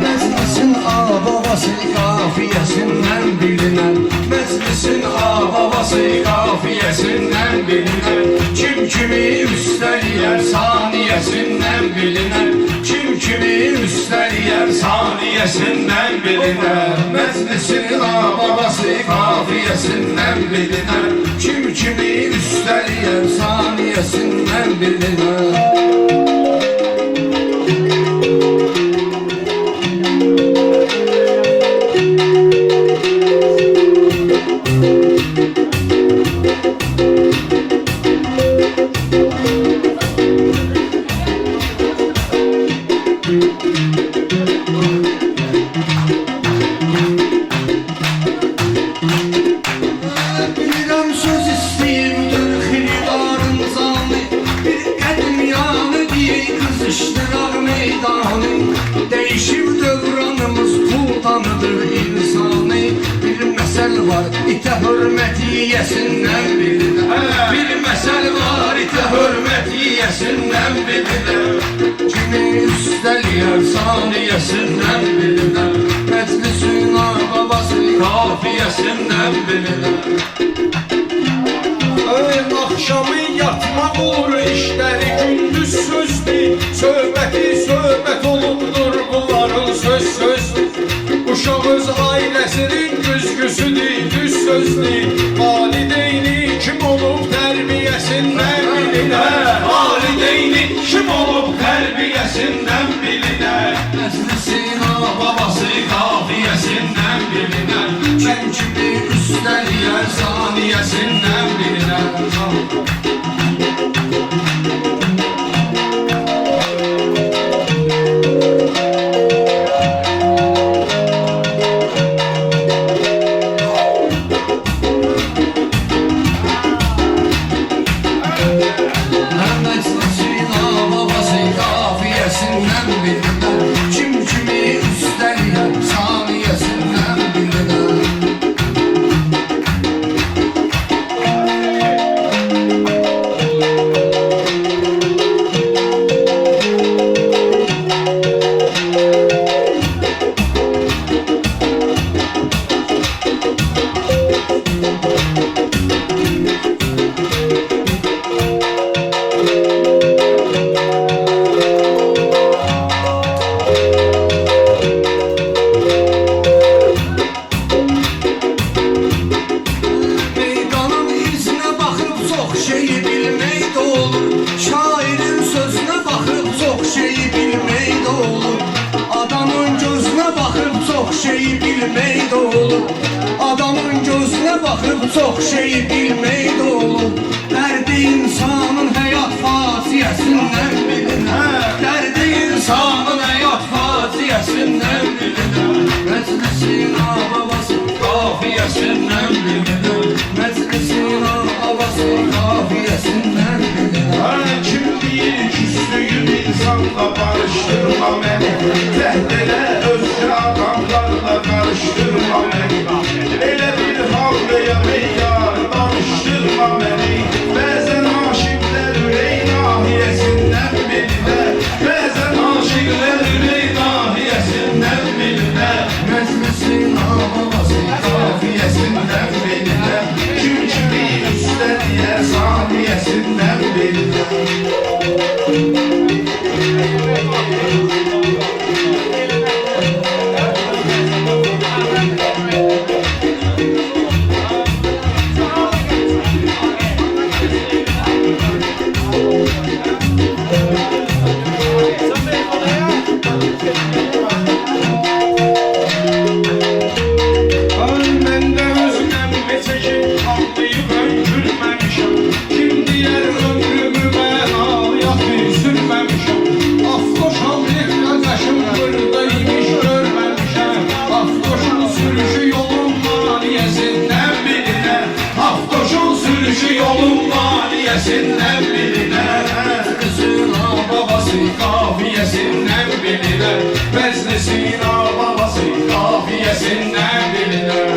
Meclisin ağababası kafiyesinden bilinen, meclisin ağababası kafiyesinden bilinen, kim kimi üsteliyer saniyesinden bilinen, kim kimi üsteliyer saniyesinden bilinen. Meclisin ağababası kafiyesinden bilinen, kim kimi üsteliyer saniyesinden bilinen. Bilirəm söz istəyirdir xiridarın zanı, bir qədim yanı deyir qızışdıraq meydanı. Değişib dövranımız puldanıdır insanı, bir məsəl var itə hörmət yiyəsindən bilinər. Bir məsəl var itə hörmət yiyəsindən bilinər, kimi üstəliyər saniyəsindən bilinər. Məclisin ağababası kafiyesinden bilinir. Akşamı yatmaq olur işləri, gündüz sözdür, söhbəti söhbət olundur bunların söz. Uşağız ailəsinin güzgüsüdür, düz sözdür. Valideyni kim olub tərbiyəsindən bilinər. Valideyni kim olub tərbiyəsindən bilinər. Meclisin ağababası kafiyesinden bilinir, kim kimi üsteliyer saniyesinden bilinir. Meclisin ağababası kafiyesinden bilinir, kim kimi üsteliyer saniyesinden bilinir. Meydanın izine bakıp çok şeyi bilmek de olur, şairin sözüne bakıp çok şeyi bilmek de olur. Adamın gözüne bakıp çok şeyi bilmek de olur, adamın gözüne bakıp çok şeyi bilmek de olur. Derdi insanın hayat faciəsindən bilinir, derdi insanın hayat faciəsindən bilinir. Meclisin ağababası kafiyesinden bilinir, meclisin ağababası kafiyesinden bilinir. Kim deyir küslüyüm insanla barıştırma beni, tehdele özgür adamlarla karıştırma beni. Elə bir hal veya meyyar danıştırma beni. Bəzən aşıqlər ürək nahiyəsindən bilinər, bəzən aşıqlər ürək nahiyəsindən bilinər. Meclisin ağababası kafiyesinden bilinir, Kim kimi üstəliyə saniyəsindən bilinər. Məndə özümdən beçəkin ağlayıb önkürməmişəm. Kim deyər ömrümü mən ağlayatı sürməmişəm. Afqoşam bir qardaşım burada imiş görməmişəm. Afqoşun sürüşü yolun maliyəsindən bilinər. Afqoşun sürüşü yolun maliyəsindən bilinər. meclisin ağababası Kafiyesindən bilinər. Məclisin ağababası kafiyesindən bilinər.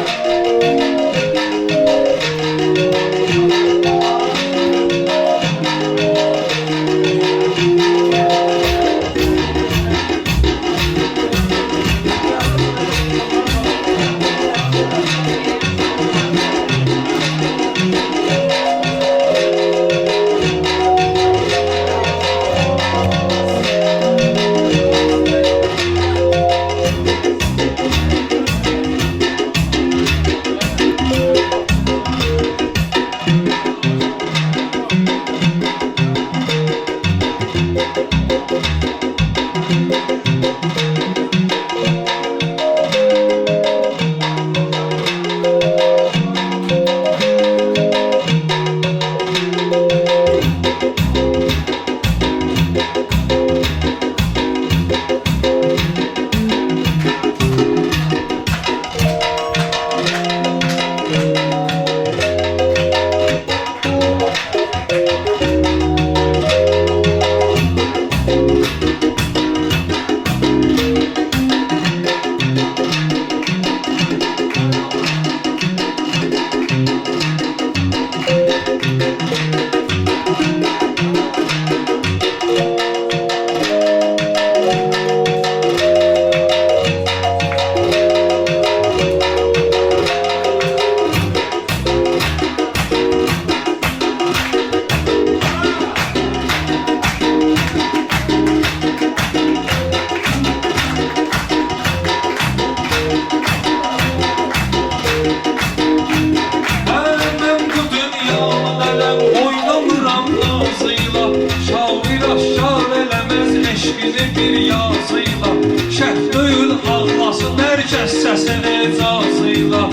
ağlasın hər kəs səsini cazıyla.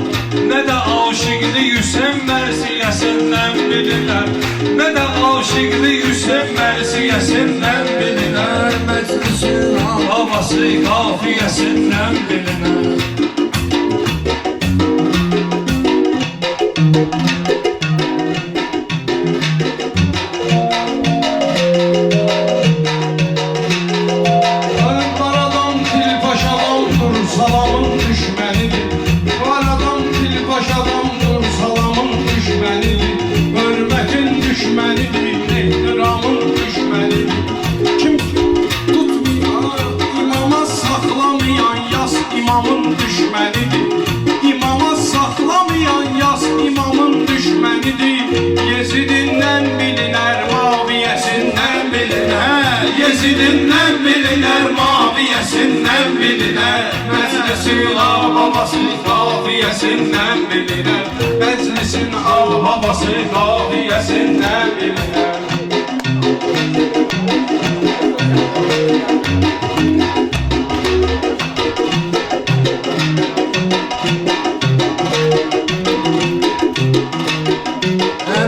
Nə də aşıqlı Hüseyn mərsiyəsindən bilirlər, nə də aşıqlı Hüseyn mərsiyəsindən bilirlər. Meclisin Havası qafiyəsindən bilirlər. Qaradan til paşadandır, salamın düşmənidir. Qaradan til paşadandır, salamın düşmənidir. Hörmətin düşmənidir, ehtiramın düşmənidir. Kim tutmayan, imama saxlamayan yas imamın düşmənidir. İmama saxlamayan yas imamın düşmənidir. Yezidindən bilinər, maviyəsindən bilinər. Yezidindən bilinər, maviyəsindən bilinər. Məclisin ağabası qafiyəsindən bilinər. Məclisin ağabası qafiyəsindən bilinər.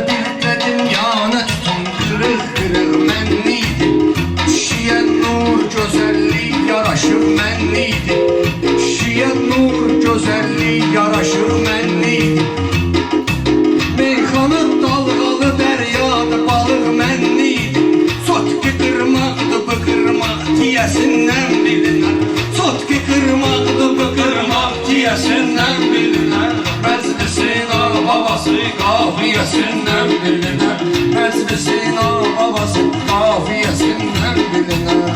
bir dünyanı tutun kırık kırık menniydi. Kişiye nur güzellik yaraşır menniydi. Kişiye nur güzellik yaraşır menniydi. Meyxanı dalgalı deryada balık menniydi. Sotki kırmaqdı bu kırmaq tiyesinden bilinər. Sotki kırmaqdı bu kırmaq tiyesinden bilinər. Meclisin ağabası qafiyəsindən bilinər. Meclisin ağabası qafiyəsindən bilinər.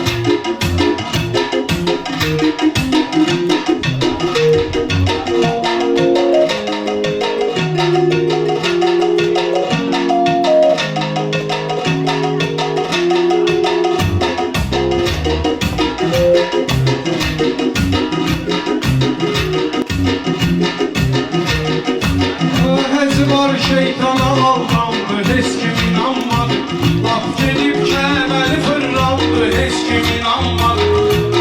Həzi var şeytana aldandı, heç kim inanmadı. Laf gedib Kəbəli fırlandı, heç kim inanmadı.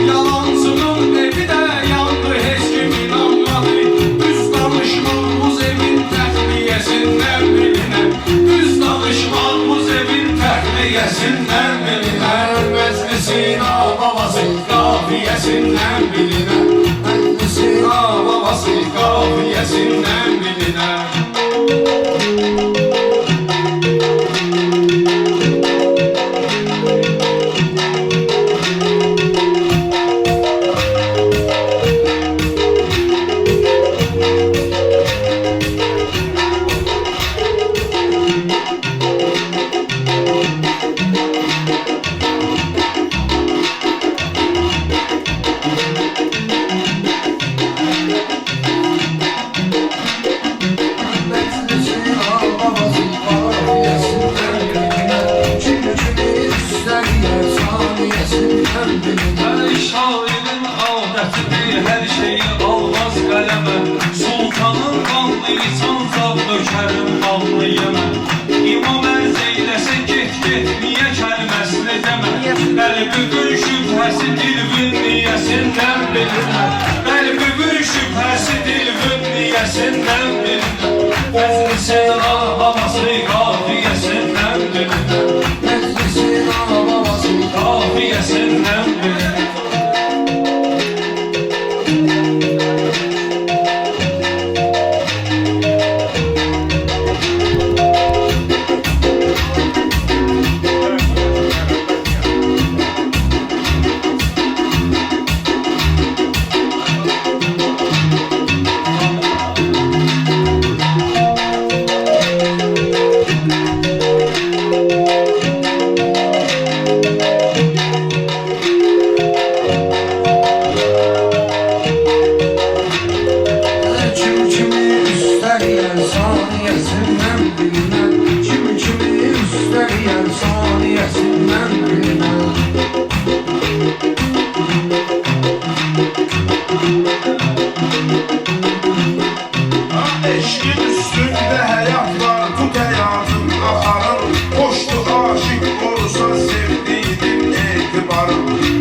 Yalancının evi də yandı, heç kim inanmadı. Düz danışmağımız evin təxliyəsindən bilinər. Düz danışmağımız evin təxliyəsindən bilinər. Məclisin ağabası qafiyəsindən bilinər. Məclisin ağabası qafiyəsindən bilinər. Meclisin ağabası qafiyəsindən bilinər. Kim kimi istəriyə saniyəsindən bilinər. Hər şairin adətidir, hər şeyi almaz qələmə. Sultanın qanlı sancaq dökərim qanlı yemə. İmam ərz eyləsə get, niyə kəlməsini demə. Qəlbübün şübhəsi dilbün niyəsindən bilinər. Qəlbübün şübhəsi dilbün niyəsindən bilinər. Məclisin ağabası qafiyəsindən bilinər. Meclisin ağabası Qafiyəsindən bilinər.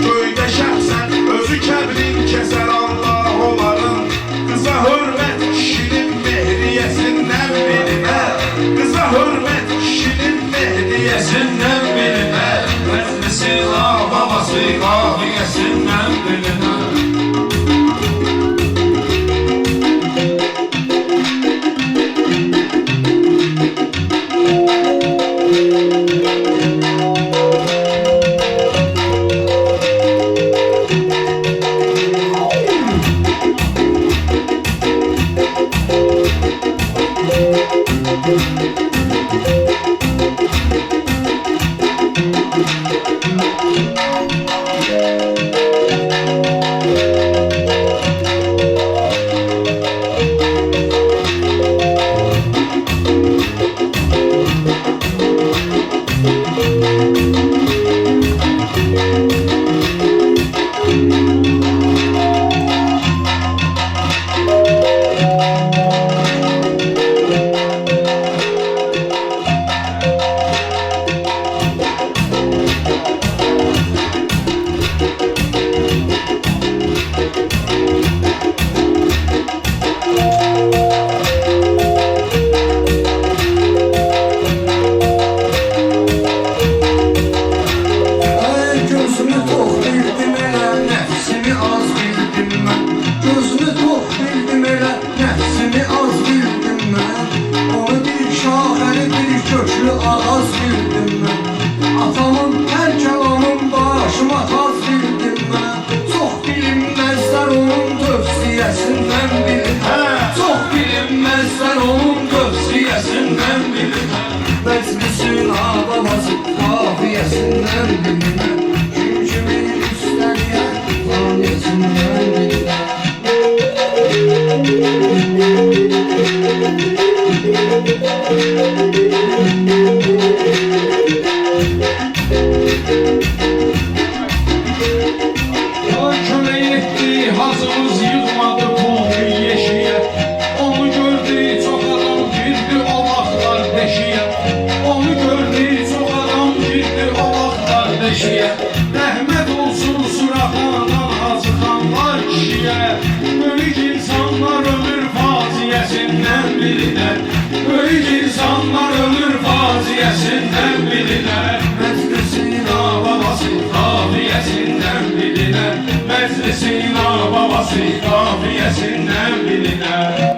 Köydə şəxsən özü kəbrin kəsər al Meclisin ağlaması kafiyesinden bilinir. Çünkü üstəliyə faniyesinden bilinir. Kömək etdi, hazımız yığmadı puldu yeşiyə. Onu gördü, çox adam girdi o vaxtlar deşiyə. Onu gördü, çox adam girdi o vaxtlar deşiyə. Rəhmət olsun suraxanan azıxanlar kişiyə. Böyük insanlar ömür faciəsindən bilinər. Böyük insanlar ömür faciəsindən bilinər. Meclisin Babası kafiyesinden bilinər. Meclisin babası kafiyesinden bilinər.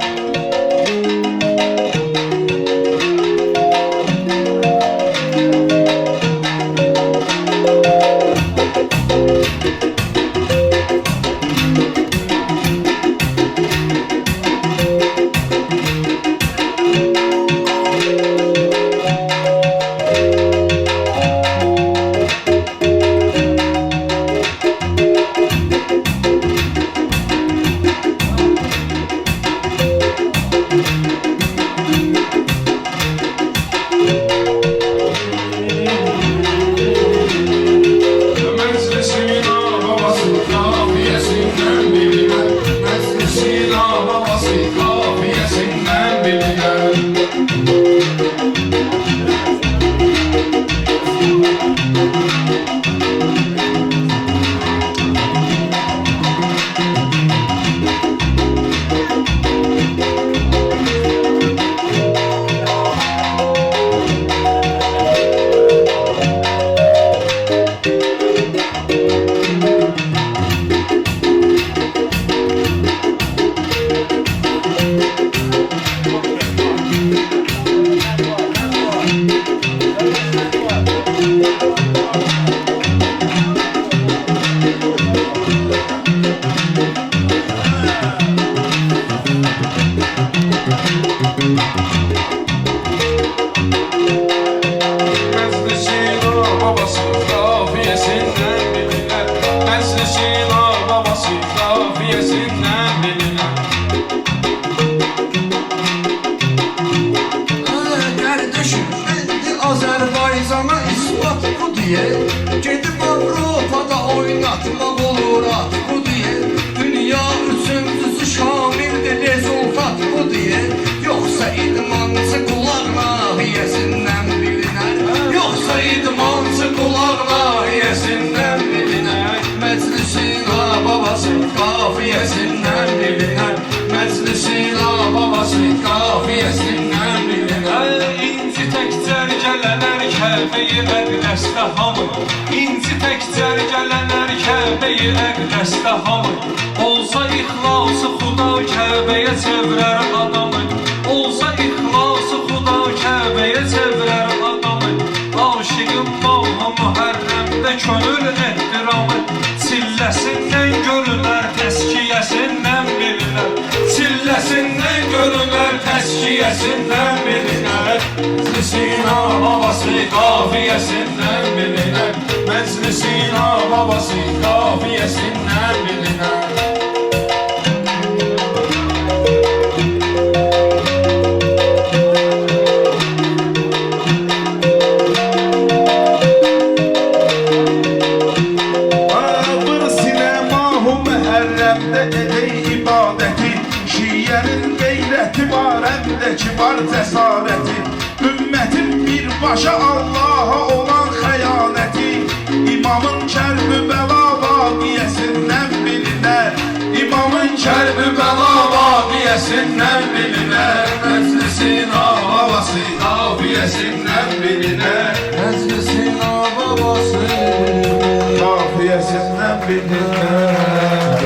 Azərbaycana ispat bu diye, gedib Avropada oynatmaq olur at bu diye, dünya üçüncüsü şamildir rezultat bu diye, yoxsa idmancı qulaq nahiyəsindən bilinər, yoxsa idmancı qulaq nahiyəsindən bilinər. Meclisin babası kafiyesindən bilinər, meclisin babası kafiyesindən bilinər. İnci təkcər gələnər Kəbəyi əqləsdə hamı. İnci təkcər gələnər Kəbəyi əqləsdə hamı. Olsa ixlası Xuda Kəbəyə çevrər adamı. Olsa ixlası Xuda Kəbəyə çevrər adamı. Aşiqin malı mühərrəmdə könül ehtiramı. Çilləsindən görünər, təskiyəsindən bilinər. Çilləsindən görünər, təskiyəsindən bilinər. qafiyəsindən bilinər. Məclisin babası qafiyəsindən bilinər. Ağır sinemahu məhərrəmdə edək ibadəti. Şiyyənin qeyrəti var, əmdəki var cəsarəti. Ümmətin birbaşa Allaha olan xəyanəti. İmamın Kərbəla vaqiyəsindən bilinər. İmamın Kərbəla vaqiyəsindən bilinər. Məclisin havası qafiyəsindən bilinər. Məclisin babası Qafiyəsindən bilinər.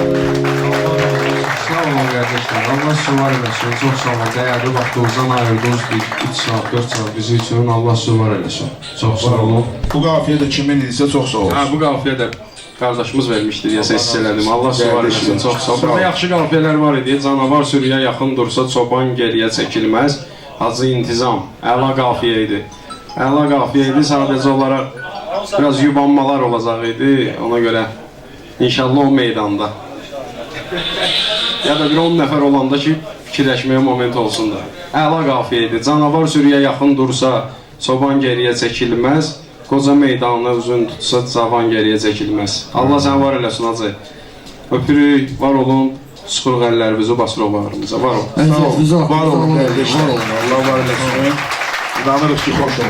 Sağ olun kardeşler. Allah suvar eləsin. Çok sağ olun. Değerli vaxtınızdan ayırdınız. 3 saat, 4 saat bizi üçün Allah suvar eləsin. Çok sağ olun. Bu qafiyə də kimin idisə çox sağ olsun. Ha, bu qafiyə də qardaşımız vermişdi deyəsə hiss elədim. Allah suvar eləsin. Qardeşim, Çox sağ olun. sağ ol. Burada yaxşı qafiyələr var idi. Canavar sürüyə yaxın dursa çoban geriyə çəkilməz. Hacı intizam. Əla qafiyə idi. Əla qafiyə idi. Sadəcə olaraq biraz yubanmalar olacaq idi. Ona görə inşallah o meydanda. Ya da bir 10 nəfər olanda ki, fikirləşməyə moment olsun da. Əla qafiyə idi. Canavar sürüyə yaxın dursa, çoban geriyə çəkilməz. Qoca meydanını uzun tutsa, cavan geriyə çəkilməz. Allah sən var eləsin, hacı. Öpürük, var olun, sıxırıq əllərimizi, basırıq bağrımıza, var olun. Sağ olun. Var olun, qardeşim. Allah var eləsin. İnanırıq ki, xoş olsun.